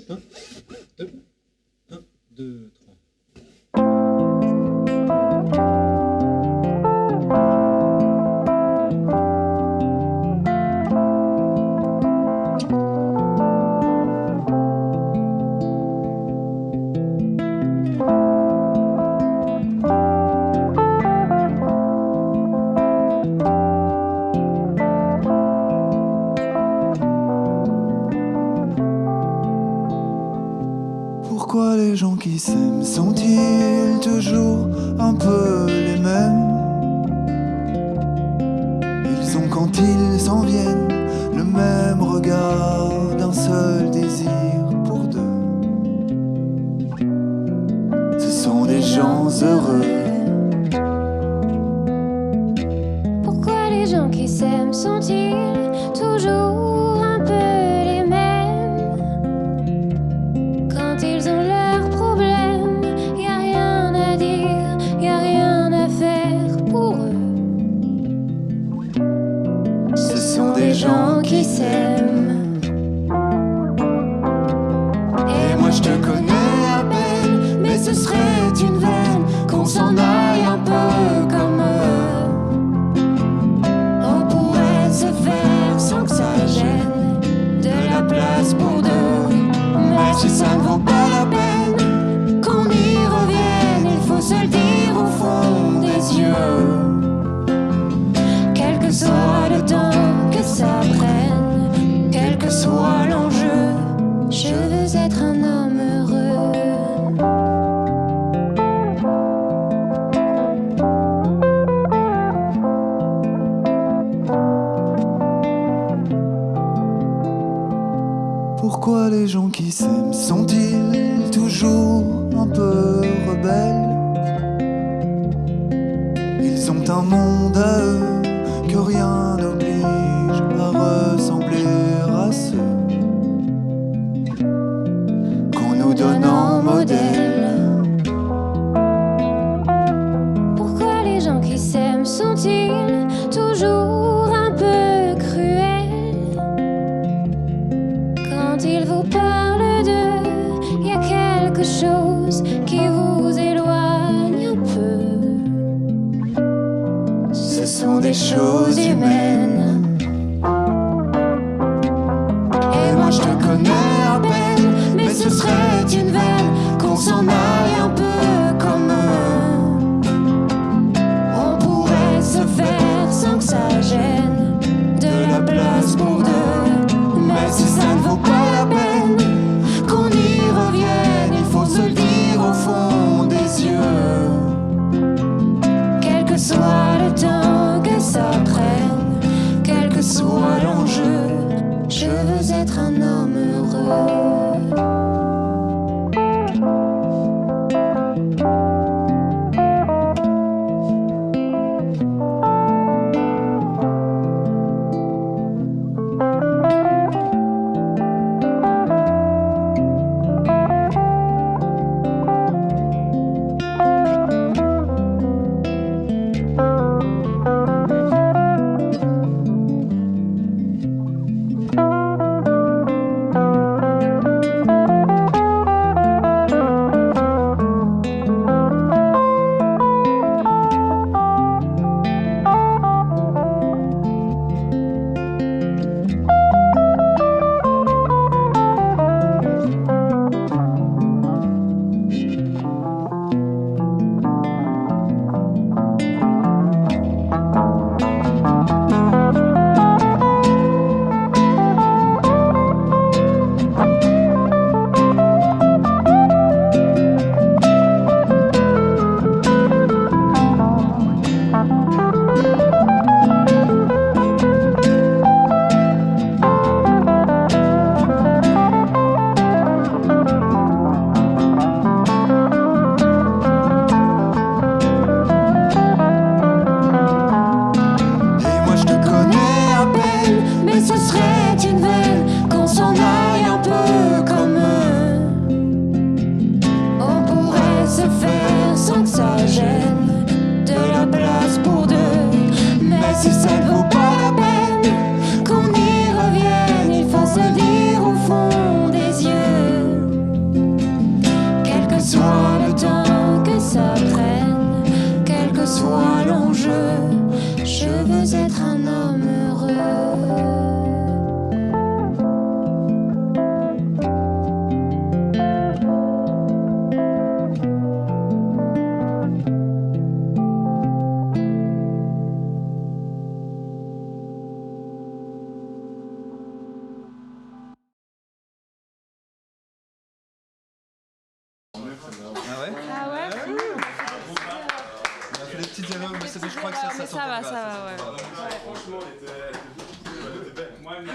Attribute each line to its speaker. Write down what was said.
Speaker 1: Un, deux, un, deux, trois.
Speaker 2: Pourquoi les gens qui s'aiment sont-ils toujours un peu les mêmes? Ils ont quand ils s'en viennent le même regard d'un seul désir pour deux. Ce sont des gens heureux.
Speaker 3: Pourquoi les gens qui s'aiment sont-ils toujours un peu les mêmes? Quand ils ont leurs problèmes, y a rien à dire, y a rien à faire pour eux.
Speaker 2: Ce sont des gens qui s'aiment. Et moi je te connais à peine, mais ce serait une veine qu'on s'en aille un peu comme eux.
Speaker 3: On pourrait se faire sans que ça gêne, de la place pour deux.
Speaker 2: Mais si ça ne vaut pas la peine qu'on y revienne, il faut se le dire au fond des yeux.
Speaker 3: Quel que soit le temps que ça prenne, quel que soit l'enjeu, je veux être un homme heureux.
Speaker 2: Pourquoi les gens qui s'aiment sont-ils toujours un peu rebelles? Ils ont un monde à eux que rien n'oblige à ressembler à ceux qu'on nous donne en modèle.
Speaker 3: Pourquoi les gens qui s'aiment sont-ils toujours un peu cruels? Quand ils vous parlent d'eux, y a quelque chose qui vous éloigne un peu.
Speaker 2: Ce sont des choses humaines. Et moi je te connais à peine, mais ce serait une veine qu'on s'en aille un peu comme eux.
Speaker 3: On pourrait se faire sans que ça gêne, de la place pour deux.
Speaker 2: Mais si ça ne vaut pas la peine qu'on y revienne, il faut se le dire au fond des yeux.
Speaker 3: Quel que soit le temps que ça prenne,
Speaker 4: petites erreurs, mais je crois que ça
Speaker 5: Mais ça va, ouais.
Speaker 6: Franchement, elle était belle. Moi, elle m'a